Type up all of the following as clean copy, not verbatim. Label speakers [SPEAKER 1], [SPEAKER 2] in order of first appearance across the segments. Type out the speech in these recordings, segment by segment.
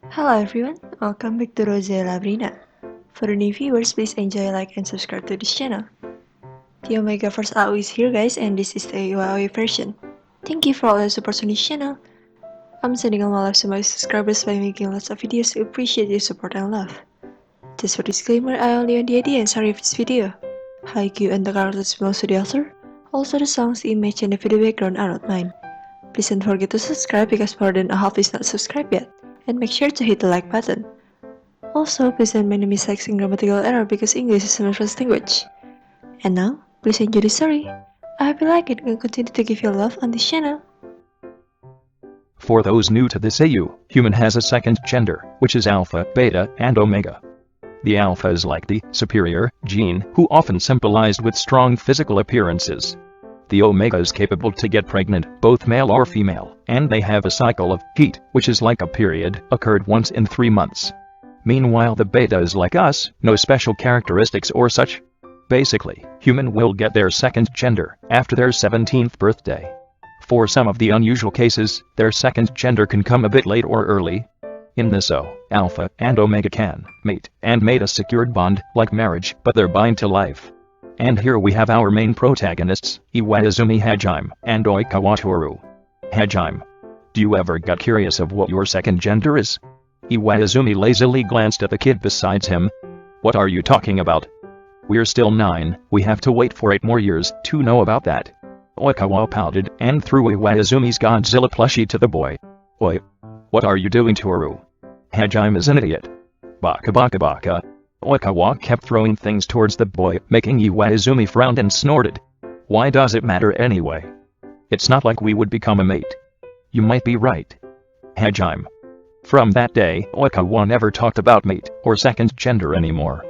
[SPEAKER 1] Hello everyone, welcome back to Rose Labrina. For the new viewers, please enjoy, like, and subscribe to this channel. The Omegaverse AU is here guys, and this is the IwaOi version. Thank you for all your support on this channel. I'm sending all my love to my subscribers by making lots of videos to appreciate your support and love. Just for disclaimer, I only own the idea and story of this video. Haikyuu and the characters belong to the author. Also the songs, image, and the video background are not mine. Please don't forget to subscribe because more than a half is not subscribed yet. And make sure to hit the like button. Also, please don't make any mistakes and grammatical error because English is my first language. And now, please enjoy the story. I hope you like it and continue to give your love on this channel.
[SPEAKER 2] For those new to this AU, human has a second gender, which is alpha, beta, and omega. The alpha is like the superior gene, who often symbolized with strong physical appearances. The omega is capable to get pregnant, both male or female, and they have a cycle of heat, which is like a period, occurred once in 3 months. Meanwhile the beta is like us, no special characteristics or such. Basically, human will get their second gender after their 17th birthday. For some of the unusual cases, their second gender can come a bit late or early. In this O, alpha and omega can mate and mate a secured bond, like marriage, but they're bind to life. And here we have our main protagonists, Iwaizumi and Oikawa. Hajime. Do you ever get curious of what your second gender is? Iwaizumi lazily glanced at the kid beside him. What are you talking about? We're still 9, we have to wait for 8 more years to know about that. Oikawa pouted and threw Iwaizumi's Godzilla plushie to the boy. Oi. What are you doing, Toru? Hajime is an idiot. Baka baka baka. Oikawa kept throwing things towards the boy, making Iwaizumi frown and snorted. Why does it matter anyway? It's not like we would become a mate. You might be right. Hajime. From that day, Oikawa never talked about mate or second gender anymore.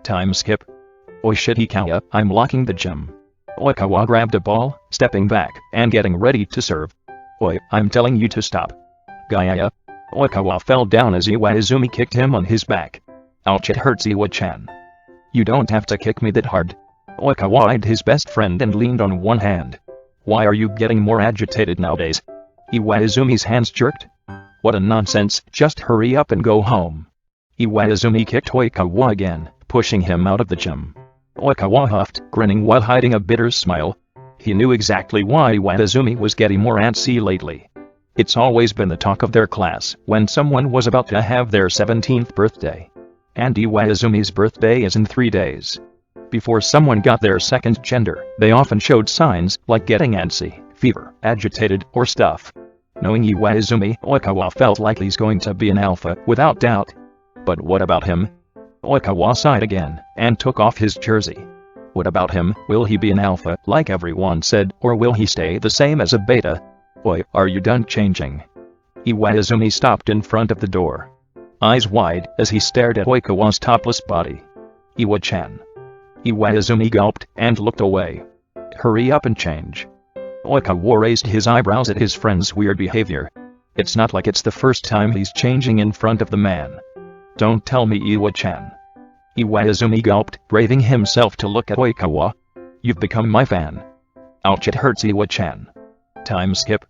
[SPEAKER 2] Time skip. Oi shit Hikawa, I'm locking the gym. Oikawa grabbed a ball, stepping back and getting ready to serve. Oi, I'm telling you to stop. Gaia. Oikawa fell down as Iwaizumi kicked him on his back. Ouch, it hurts, Iwa-chan. You don't have to kick me that hard. Oikawa eyed his best friend and leaned on one hand. Why are you getting more agitated nowadays? Iwaizumi's hands jerked. What a nonsense, just hurry up and go home. Iwaizumi kicked Oikawa again, pushing him out of the gym. Oikawa huffed, grinning while hiding a bitter smile. He knew exactly why Iwaizumi was getting more antsy lately. It's always been the talk of their class when someone was about to have their 17th birthday. And Iwaizumi's birthday is in 3 days. Before someone got their second gender, they often showed signs like getting antsy, fever, agitated, or stuff. Knowing Iwaizumi, Oikawa felt like he's going to be an alpha, without doubt. But what about him? Oikawa sighed again, and took off his jersey. What about him? Will he be an alpha, like everyone said, or will he stay the same as a beta? Oi, are you done changing? Iwaizumi stopped in front of the door, eyes wide as he stared at Oikawa's topless body. Iwa-chan. Iwaizumi gulped and looked away. Hurry up and change. Oikawa raised his eyebrows at his friend's weird behavior. It's not like it's the first time he's changing in front of the man. Don't tell me, Iwa-chan. Iwaizumi gulped, braving himself to look at Oikawa. You've become my fan. Ouch, it hurts, Iwa-chan. Time skip.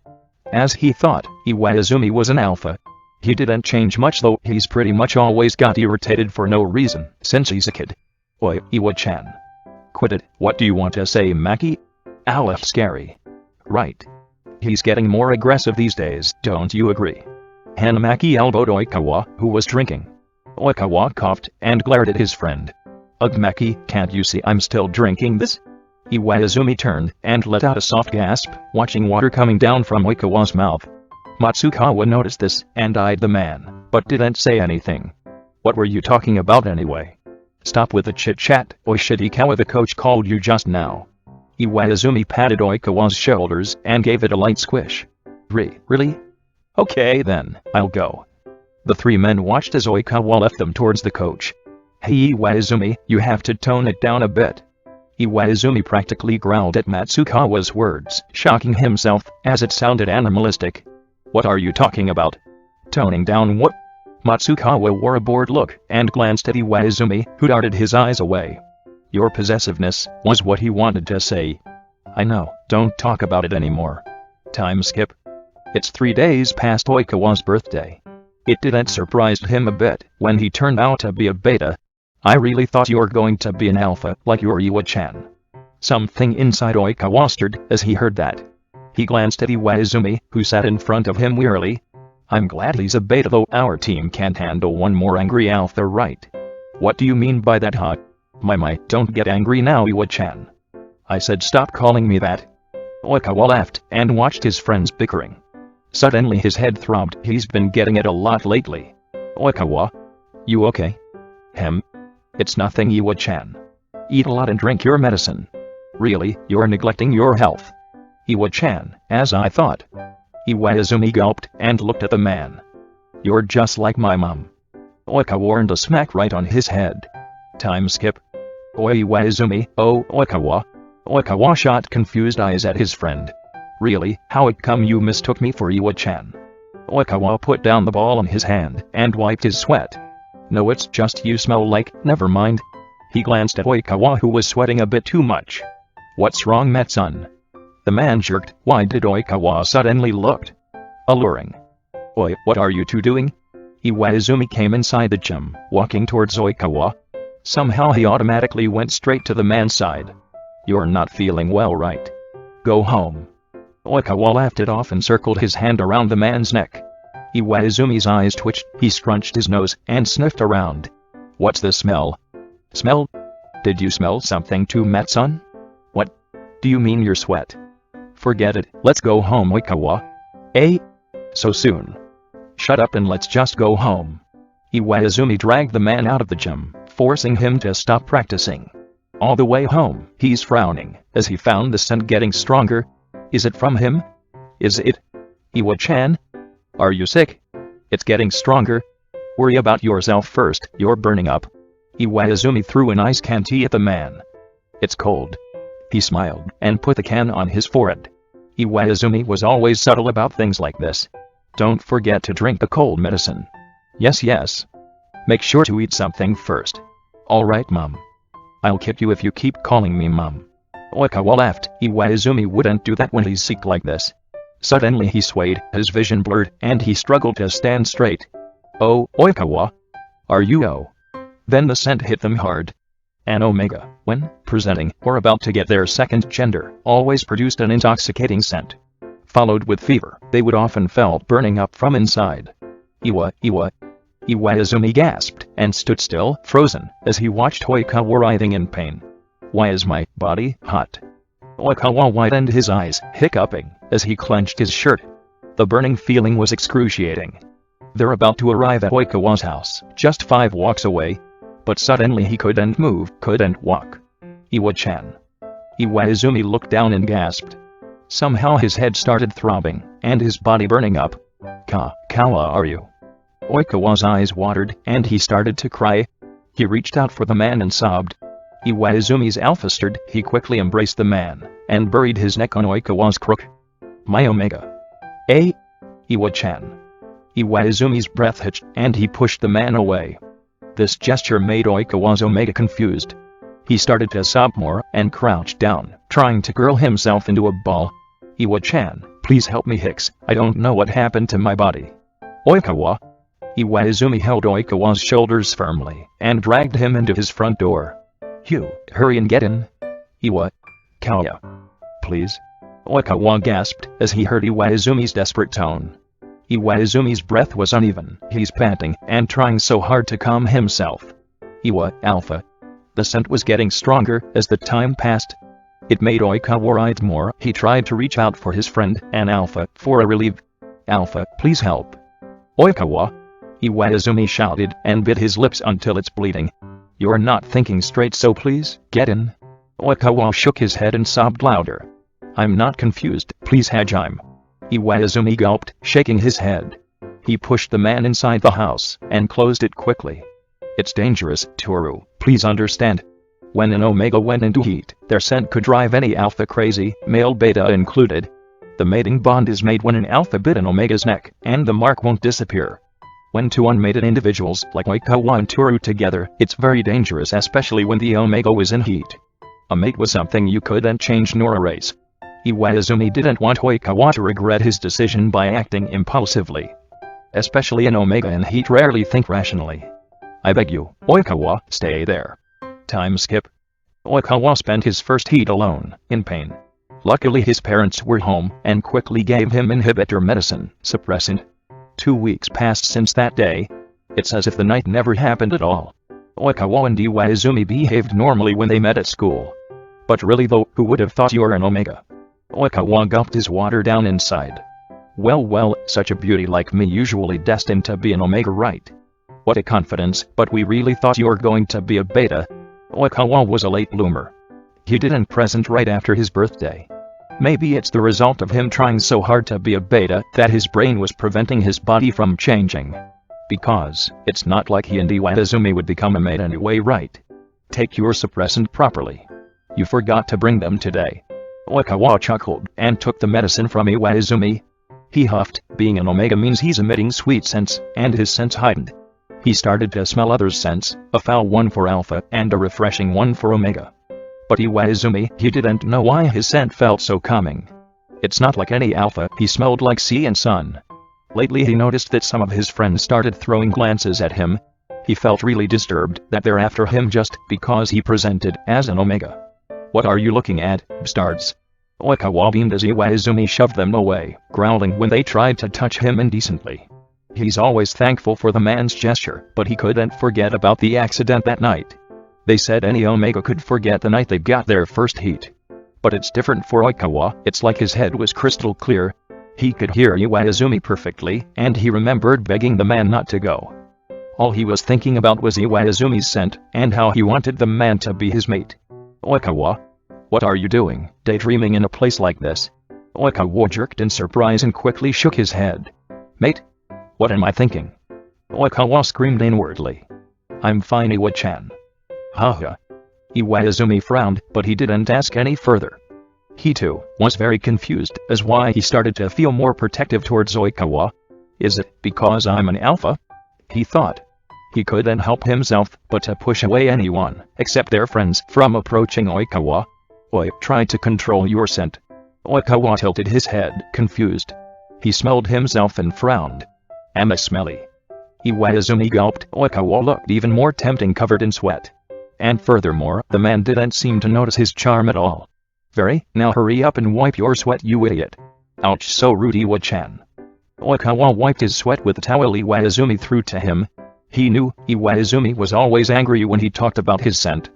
[SPEAKER 2] As he thought, Iwaizumi was an alpha. He didn't change much though, he's pretty much always got irritated for no reason, since he's a kid. Oi, Iwa-chan. Quit it, what do you want to say, Maki? Ow, scary. Right. He's getting more aggressive these days, don't you agree? Hanamaki elbowed Oikawa, who was drinking. Oikawa coughed and glared at his friend. Ugh, Maki, can't you see I'm still drinking this? Iwaizumi turned and let out a soft gasp, watching water coming down from Oikawa's mouth. Matsukawa noticed this and eyed the man, but didn't say anything. What were you talking about anyway? Stop with the chit-chat, Oishikawa, the coach called you just now. Iwaizumi patted Oikawa's shoulders and gave it a light squish. Really? Okay then, I'll go. The 3 men watched as Oikawa left them towards the coach. Hey Iwaizumi, you have to tone it down a bit. Iwaizumi practically growled at Matsukawa's words, shocking himself, as it sounded animalistic. What are you talking about? Toning down what? Matsukawa wore a bored look and glanced at Iwaizumi, who darted his eyes away. Your possessiveness, was what he wanted to say. I know, don't talk about it anymore. Time skip. It's 3 days past Oikawa's birthday. It didn't surprise him a bit when he turned out to be a beta. I really thought you were going to be an alpha like your Iwa-chan. Something inside Oikawa stirred as he heard that. He glanced at Iwaizumi, who sat in front of him wearily. I'm glad he's a beta though, our team can't handle one more angry alpha, right? What do you mean by that, huh? My, don't get angry now, Iwa-chan. I said stop calling me that. Oikawa laughed and watched his friends bickering. Suddenly his head throbbed. He's been getting it a lot lately. Oikawa? You okay? It's nothing, Iwa-chan. Eat a lot and drink your medicine. Really, you're neglecting your health. Iwa-chan, as I thought. Iwaizumi gulped and looked at the man. You're just like my mom. Oikawa earned a smack right on his head. Time skip. Oi Iwaizumi, oh Oikawa. Oikawa shot confused eyes at his friend. Really, how it come you mistook me for Iwa-chan? Oikawa put down the ball in his hand and wiped his sweat. No, it's just you smell like, never mind. He glanced at Oikawa, who was sweating a bit too much. What's wrong, Matsun? The man jerked. Why did Oikawa suddenly looked alluring? Oi, what are you two doing? Iwaizumi came inside the gym, walking towards Oikawa. Somehow he automatically went straight to the man's side. You're not feeling well, right? Go home. Oikawa laughed it off and circled his hand around the man's neck. Iwaizumi's eyes twitched. He scrunched his nose and sniffed around. What's the smell? Smell? Did you smell something too, Matsun? What? Do you mean your sweat? Forget it, let's go home, Oikawa. Eh? So soon? Shut up and let's just go home. Iwaizumi dragged the man out of the gym, forcing him to stop practicing. All the way home, he's frowning as he found the scent getting stronger. Is it from him? Is it? Iwa-chan? Are you sick? It's getting stronger. Worry about yourself first, you're burning up. Iwaizumi threw an ice can tea at the man. It's cold. He smiled and put the can on his forehead. Iwaizumi was always subtle about things like this. Don't forget to drink the cold medicine. Yes. Make sure to eat something first. Alright, Mom. I'll kick you if you keep calling me Mom. Oikawa laughed. Iwaizumi wouldn't do that when he's sick like this. Suddenly he swayed, his vision blurred, and he struggled to stand straight. Oh, Oikawa? Are you oh? Then the scent hit them hard. An Omega, when presenting or about to get their second gender, always produced an intoxicating scent. Followed with fever, they would often felt burning up from inside. Iwaizumi gasped and stood still, frozen, as he watched Oikawa writhing in pain. Why is my body hot? Oikawa widened his eyes, hiccuping, as he clenched his shirt. The burning feeling was excruciating. They're about to arrive at Oikawa's house, just 5 walks away. But suddenly he couldn't move, couldn't walk. Iwa-chan. Iwaizumi looked down and gasped. Somehow his head started throbbing, and his body burning up. Kawa, are you? Oikawa's eyes watered, and he started to cry. He reached out for the man and sobbed. Iwaizumi's alpha stirred. He quickly embraced the man, and buried his neck on Oikawa's crook. My Omega. Eh? Iwa-chan. Iwaizumi's breath hitched, and he pushed the man away. This gesture made Oikawa's Omega confused. He started to sob more, and crouched down, trying to curl himself into a ball. Iwa-chan, please help me Hicks, I don't know what happened to my body. Oikawa. Iwaizumi held Oikawa's shoulders firmly, and dragged him into his front door. Hugh, hurry and get in. Kawa. Please. Oikawa gasped, as he heard Iwaizumi's desperate tone. Iwaizumi's breath was uneven, he's panting, and trying so hard to calm himself. Alpha. The scent was getting stronger as the time passed. It made Oikawa writhe more. He tried to reach out for his friend, an Alpha, for a relief. Alpha, please help. Oikawa. Iwaizumi shouted, and bit his lips until it's bleeding. You're not thinking straight, so please, get in. Oikawa shook his head and sobbed louder. I'm not confused, please Hajime. Iwaizumi gulped, shaking his head. He pushed the man inside the house, and closed it quickly. It's dangerous, Toru, please understand. When an Omega went into heat, their scent could drive any Alpha crazy, male Beta included. The mating bond is made when an Alpha bit an Omega's neck, and the mark won't disappear. When 2 unmated individuals like Oikawa and Toru together, it's very dangerous, especially when the Omega was in heat. A mate was something you couldn't change nor erase. Iwaizumi didn't want Oikawa to regret his decision by acting impulsively. especially in Omega, and he'd rarely think rationally. I beg you, Oikawa, stay there. Time skip. Oikawa spent his first heat alone, in pain. Luckily his parents were home and quickly gave him inhibitor medicine, suppressant. 2 weeks passed since that day. It's as if the night never happened at all. Oikawa and Iwaizumi behaved normally when they met at school. But really though, who would have thought you're an Omega? Oikawa gulped his water down inside. Well, such a beauty like me usually destined to be an Omega, right? What a confidence, but we really thought you were going to be a Beta. Oikawa was a late bloomer. He didn't present right after his birthday. Maybe it's the result of him trying so hard to be a Beta that his brain was preventing his body from changing. Because it's not like he and Iwaizumi would become a mate anyway, right? Take your suppressant properly. You forgot to bring them today. Oikawa chuckled and took the medicine from Iwaizumi. He huffed. Being an Omega means he's emitting sweet scents, and his sense heightened. He started to smell others' scents, a foul one for Alpha and a refreshing one for Omega. But Iwaizumi, he didn't know why his scent felt so calming. It's not like any Alpha, he smelled like sea and sun. Lately he noticed that some of his friends started throwing glances at him. He felt really disturbed that they're after him just because he presented as an Omega. What are you looking at, bastards? Oikawa beamed as Iwaizumi shoved them away, growling when they tried to touch him indecently. He's always thankful for the man's gesture, but he couldn't forget about the accident that night. They said any Omega could forget the night they got their first heat. But it's different for Oikawa. It's like his head was crystal clear. He could hear Iwaizumi perfectly, and he remembered begging the man not to go. All he was thinking about was Iwaizumi's scent, and how he wanted the man to be his mate. Oikawa? What are you doing, daydreaming in a place like this? Oikawa jerked in surprise and quickly shook his head. Mate? What am I thinking? Oikawa screamed inwardly. I'm fine, Iwa-chan. Haha. Iwaizumi frowned, but he didn't ask any further. He too was very confused as why he started to feel more protective towards Oikawa. Is it because I'm an Alpha? He thought. He couldn't help himself but to push away anyone, except their friends, from approaching Oikawa. Oi, try to control your scent. Oikawa tilted his head, confused. He smelled himself and frowned. Am I smelly? Iwaizumi gulped. Oikawa looked even more tempting, covered in sweat. And furthermore, the man didn't seem to notice his charm at all. Very, now hurry up and wipe your sweat, you idiot. Ouch, so rude, Iwa-chan. Oikawa wiped his sweat with the towel Iwaizumi threw to him. He knew Iwaizumi was always angry when he talked about his scent.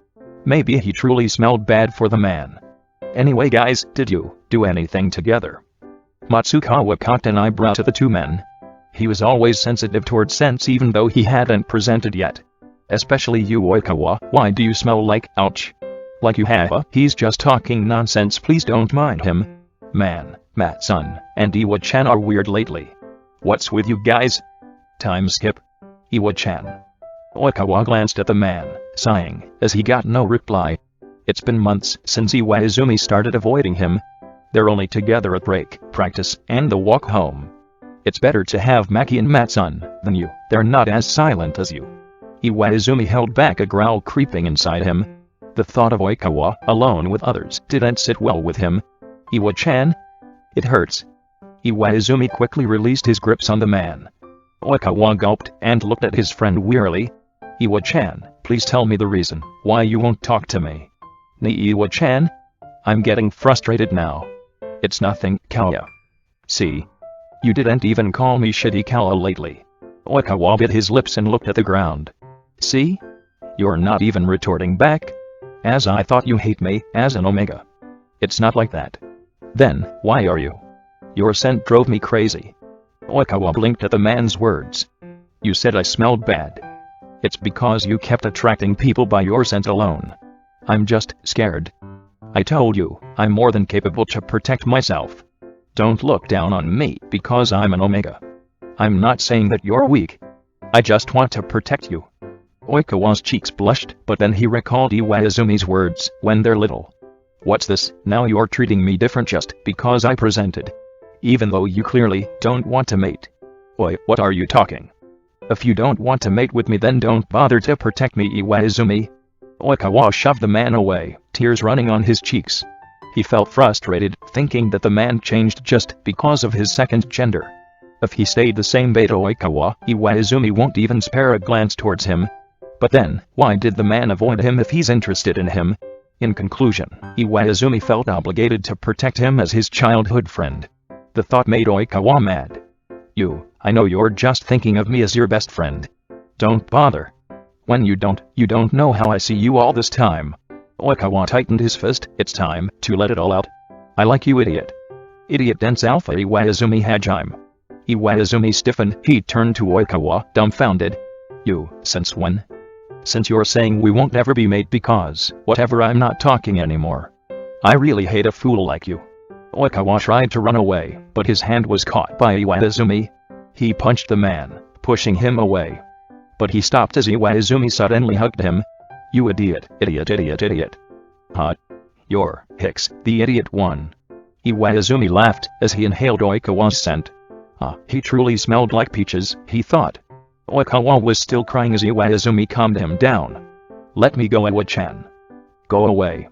[SPEAKER 2] Maybe he truly smelled bad for the man. Anyway guys, did you do anything together? Matsukawa cocked an eyebrow to the two men. He was always sensitive towards scents even though he hadn't presented yet. Especially you, Oikawa, why do you smell like, ouch? Like you have? He's just talking nonsense, please don't mind him. Man, Matt-san and Iwa-chan are weird lately. What's with you guys? Time skip. Iwa-chan. Oikawa glanced at the man, sighing, as he got no reply. It's been months since Iwaizumi started avoiding him. They're only together at break, practice, and the walk home. It's better to have Maki and Matt-san than you, they're not as silent as you. Iwaizumi held back a growl creeping inside him. The thought of Oikawa, alone with others, didn't sit well with him. Iwa-chan? It hurts. Iwaizumi quickly released his grips on the man. Oikawa gulped and looked at his friend wearily. Iwa-chan, please tell me the reason why you won't talk to me. Iwa-chan? I'm getting frustrated now. It's nothing, Kawa. See? You didn't even call me shitty Kawa lately. Oikawa bit his lips and looked at the ground. See? You're not even retorting back? As I thought you hate me, as an Omega. It's not like that. Then, why are you? Your scent drove me crazy. Oikawa blinked at the man's words. You said I smelled bad. It's because you kept attracting people by your scent alone. I'm just scared. I told you, I'm more than capable to protect myself. Don't look down on me because I'm an Omega. I'm not saying that you're weak. I just want to protect you. Oikawa's cheeks blushed, but then he recalled Iwaizumi's words, when they're little. What's this, now you're treating me different just because I presented? Even though you clearly don't want to mate. Oi, what are you talking? If you don't want to mate with me then don't bother to protect me, Iwaizumi. Oikawa shoved the man away, tears running on his cheeks. He felt frustrated, thinking that the man changed just because of his second gender. If he stayed the same beta Oikawa, Iwaizumi won't even spare a glance towards him. But then, why did the man avoid him if he's interested in him? In conclusion, Iwaizumi felt obligated to protect him as his childhood friend. The thought made Oikawa mad. I know you're just thinking of me as your best friend. Don't bother. When you don't know how I see you all this time. Oikawa tightened his fist. It's time to let it all out. I like you, idiot. Idiot dense alpha Iwaizumi Hajime. Iwaizumi stiffened. He turned to Oikawa, dumbfounded. Since when? Since you're saying we won't ever be mate because, whatever, I'm not talking anymore. I really hate a fool like you. Oikawa tried to run away, but his hand was caught by Iwaizumi. He punched the man, pushing him away. But he stopped as Iwaizumi suddenly hugged him. You idiot, idiot. Huh? You're Hicks, the idiot one. Iwaizumi laughed as he inhaled Oikawa's scent. He truly smelled like peaches, he thought. Oikawa was still crying as Iwaizumi calmed him down. Let me go, Iwa-chan. Go away.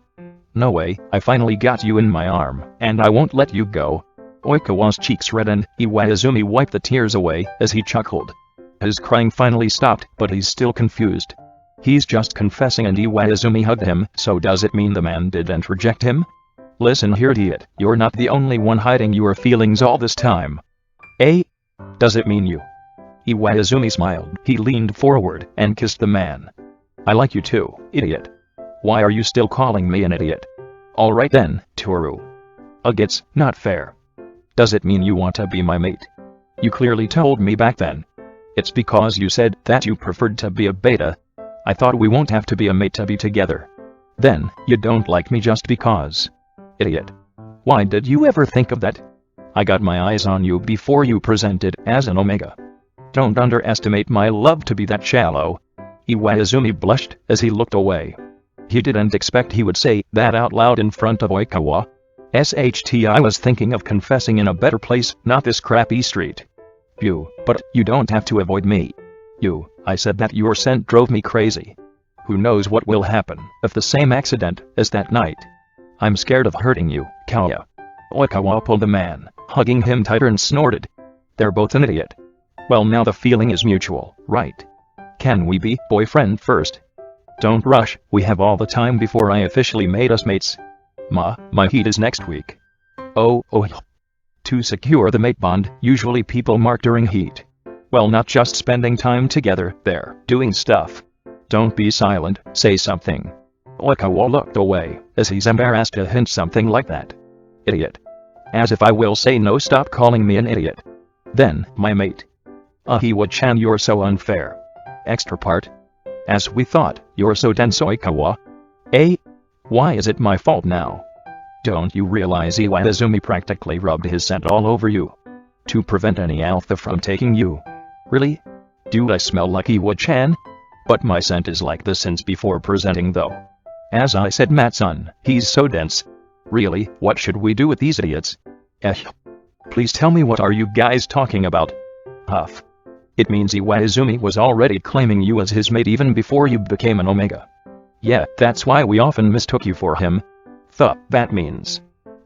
[SPEAKER 2] No way, I finally got you in my arm, and I won't let you go. Oikawa's cheeks reddened. Iwaizumi wiped the tears away as he chuckled. His crying finally stopped, but he's still confused. He's just confessing and Iwaizumi hugged him, so does it mean the man didn't reject him? Listen here, idiot, you're not the only one hiding your feelings all this time. Does it mean you? Iwaizumi smiled. He leaned forward and kissed the man. I like you too, idiot. Why are you still calling me an idiot? Alright then, Toru. Ugh, it's not fair. Does it mean you want to be my mate? You clearly told me back then. It's because you said that you preferred to be a beta. I thought we won't have to be a mate to be together. Then, you don't like me just because. Idiot. Why did you ever think of that? I got my eyes on you before you presented as an Omega. Don't underestimate my love to be that shallow. Iwaizumi blushed as he looked away. He didn't expect he would say that out loud in front of Oikawa. I was thinking of confessing in a better place, not this crappy street. But you don't have to avoid me. I said that your scent drove me crazy. Who knows what will happen if the same accident as that night. I'm scared of hurting you, Kaya. Oikawa pulled the man, hugging him tighter and snorted. They're both an idiot. Well, now the feeling is mutual, right? Can we be boyfriend first? Don't rush, we have all the time before I officially made us mates. My heat is next week. Oh. To secure the mate bond, usually people mark during heat. Well, not just spending time together, they're doing stuff. Don't be silent, say something. Oikawa looked away, as he's embarrassed to hint something like that. Idiot. As if I will say no, stop calling me an idiot. Then, my mate. Iwa-chan, you're so unfair. Extra part. As we thought, you're so dense, Oikawa. Why is it my fault now? Don't you realize Iwaizumi practically rubbed his scent all over you? To prevent any alpha from taking you. Really? Do I smell like Iwa-chan? But my scent is like this since before presenting though. As I said, Matsun, he's so dense. Really, what should we do with these idiots? Please tell me, what are you guys talking about? Huff. It means Iwaizumi was already claiming you as his mate even before you became an Omega. Yeah, that's why we often mistook you for him. That means.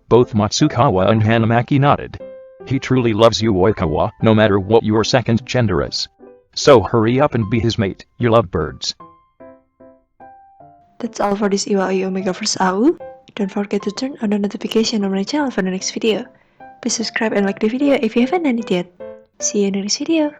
[SPEAKER 2] Both Matsukawa and Hanamaki nodded. He truly loves you, Oikawa, no matter what your second gender is. So hurry up and be his mate, you lovebirds.
[SPEAKER 1] That's all for this IwaOi Omegaverse AU. Don't forget to turn on the notification on my channel for the next video. Please subscribe and like the video if you haven't done it yet. See you in the next video.